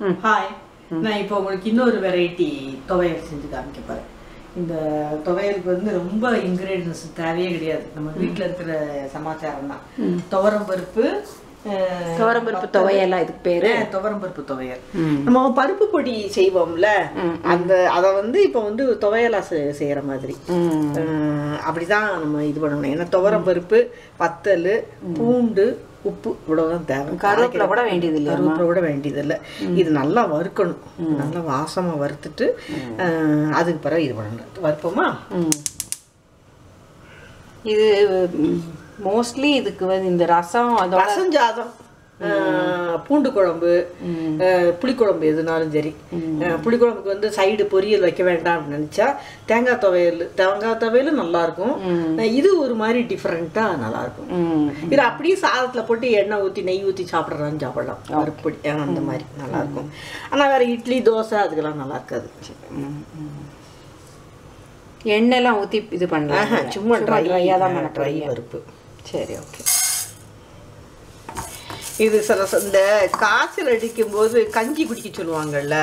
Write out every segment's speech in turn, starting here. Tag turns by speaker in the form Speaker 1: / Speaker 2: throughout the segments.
Speaker 1: Hi, நான் இப்போ உங்களுக்கு இன்னொரு வெரைட்டி துவையல் செஞ்சு காமிக்க போறேன். இந்த துவையலுக்கு வந்து ரொம்ப இன்கிரீடியன்ஸ் தேவையே கிடையாது. நம்ம வீட்டில் இருக்கிற சமாச்சாரம் தான். துவரம்பருப்பு
Speaker 2: துவையலா இதுக்கு பேரு?
Speaker 1: துவரம்பருப்பு துவையல். நம்ம பருப்பு பொடி செய்வோம்ல, அதை வந்து இப்போ வந்து துவையலா செய்யற மாதிரி அப்படிதான் நம்ம இது பண்ணணும். ஏன்னா துவரம்பருப்பு, வத்தல், பூண்டு, உப்பு இவ்வளவுதான் தேவை.
Speaker 2: கருவேப்பிலை கூட வேண்டியது இல்லை.
Speaker 1: கருவேப்பிலை கூட வேண்டியது இல்லை. இது நல்லா வறுக்கணும். நல்லா வாசமா வறுத்துட்டு அதுக்கு பிறகு இது பண்ணணும். வறுப்போமா?
Speaker 2: இது மோஸ்ட்லி இதுக்கு வந்து இந்த ரசம்
Speaker 1: சாதம், பூண்டு குழம்பு, புளிக்குழம்பு எதுனாலும் சரி. புளிக்குழம்புக்கு வந்து சைடு பொரியல் வைக்க வேண்டாம் அப்படின்னு நினைச்சா தேங்காய் துவையல் நல்லா இருக்கும். இது ஒரு மாதிரி டிஃப்ரெண்டா நல்லா இருக்கும். இது அப்படியே சாதத்துல போட்டு எண்ணெய் ஊத்தி நெய் ஊத்தி சாப்பிடறான்னு சாப்பிடலாம். பருப்பொடி அந்த மாதிரி நல்லா இருக்கும். ஆனா வேற இட்லி, தோசை அதுக்கெல்லாம் நல்லா இருக்காது.
Speaker 2: எண்ணெய்லாம் ஊத்தி இது பண்ணலாம்.
Speaker 1: சும்மா
Speaker 2: ட்ரையா தான்
Speaker 1: ட்ரை பருப்பு.
Speaker 2: சரி, ஓகே.
Speaker 1: இது இந்த காய்ச்சல் அடிக்கும் போது கஞ்சி குடிக்க சொல்லுவாங்கல்ல,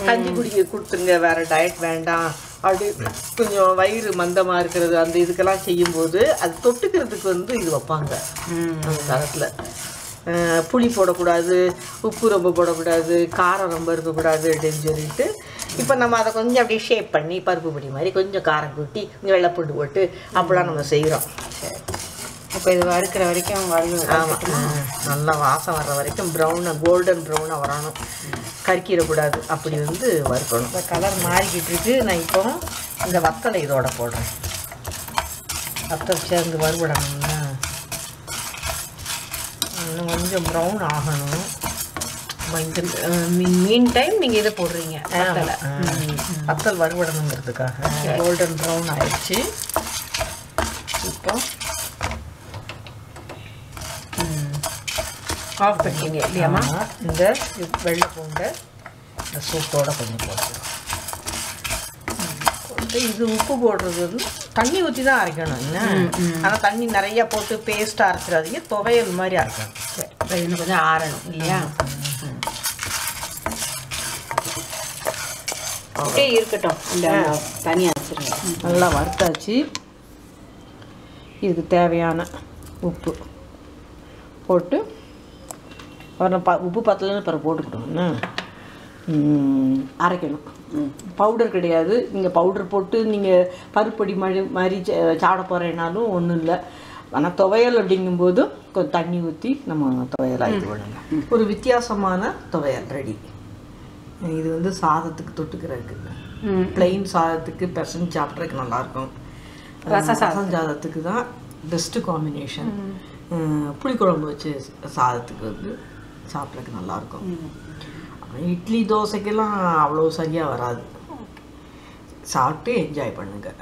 Speaker 1: கஞ்சி குடிக்க கொடுத்துருங்க, வேற டயட் வேண்டாம், அப்படி கொஞ்சம் வயிறு மந்தமா இருக்கிறது அந்த இதுக்கெல்லாம் செய்யும்போது அது தொட்டுக்கிறதுக்கு வந்து இது வைப்பாங்க. அந்த காலத்துல புளி போடக்கூடாது, உப்பு ரொம்ப போடக்கூடாது, காரம் ரொம்ப இருக்கக்கூடாது அப்படின்னு சொல்லிட்டு இப்போ நம்ம அதை கொஞ்சம் அப்படியே ஷேப் பண்ணி பருப்பு பொடி மாதிரி கொஞ்சம் காரம் கூட்டி கொஞ்சம் வெள்ளைப்பூண்டு போட்டு அப்படிலாம் நம்ம செய்கிறோம்.
Speaker 2: சரி, இப்போ இது வறுக்கிற வரைக்கும்
Speaker 1: ஆமாம், நல்லா வாசம் வர்ற வரைக்கும் ப்ரௌனாக கோல்டன் ப்ரௌனாக வரணும், கறிக்கிடக்கூடாது. அப்படி வந்து வறுக்கணும். இப்போ கலர் மாறிக்கிட்டு இருக்கு. நான் இப்போ இந்த வத்தலை இதோட போடுறேன். வத்தல் சேர்ந்து வறுபடணும்னா இன்னும் கொஞ்சம் ப்ரௌன் ஆகணும்.
Speaker 2: மீன் டைம் நீங்கள் இதை போடுறீங்க.
Speaker 1: வத்தல் வறுபடணுங்கிறதுக்காக கோல்டன் ப்ரௌன் ஆயிடுச்சு. இப்போ
Speaker 2: ஆஃப் பண்ணிங்க இல்லையாம்மா?
Speaker 1: இந்த வெள்ளை பூண்டை இந்த சூப்போட கொஞ்சம் போட்டுக்கலாம். இது உப்பு போடுறது வந்து தண்ணி ஊற்றி தான் அரைக்கணும். ஆனால் தண்ணி நிறையா போட்டு பேஸ்ட்டாக அரைச்சிடாதீங்க, துவையல் மாதிரி அரைக்கணும்.
Speaker 2: சரி, இன்னும் கொஞ்சம் ஆறணும் இல்லையா? அப்படியே இருக்கட்டும், இந்த தனியாக வச்சுருங்க.
Speaker 1: நல்லா வறுத்தாச்சு. இதுக்கு தேவையான உப்பு போட்டு உப்பு பத்தலன்னு பிறகு போட்டுக்கிட்டோம். அரைக்கணும். பவுடர் கிடையாது. நீங்கள் பவுடர் போட்டு நீங்கள் பருப்பொடி மாதிரி சாப்பிட போகிறேன்னாலும் ஒன்றும் இல்லை. ஆனால் துவையல் அப்படிங்கும்போது கொஞ்சம் தண்ணி ஊற்றி நம்ம துவையலாக இது பண்ணணும். ஒரு வித்தியாசமான துவையல் ரெடி. இது வந்து சாதத்துக்கு தொட்டுக்கிறதுக்கு, பிளெயின் சாதத்துக்கு பெசஞ்சு சாப்பிட்றதுக்கு நல்லாயிருக்கும். ரசம் சாதத்துக்கு தான் பெஸ்ட்டு காம்பினேஷன். புளிக்குழம்பு வச்சு சாதத்துக்கு வந்து சாப்பிட்றதுக்கு நல்லாயிருக்கும். இட்லி, தோசைக்கெல்லாம் அவ்வளோ சரியாக வராது. சாப்பிட்டு என்ஜாய் பண்ணுங்கள்.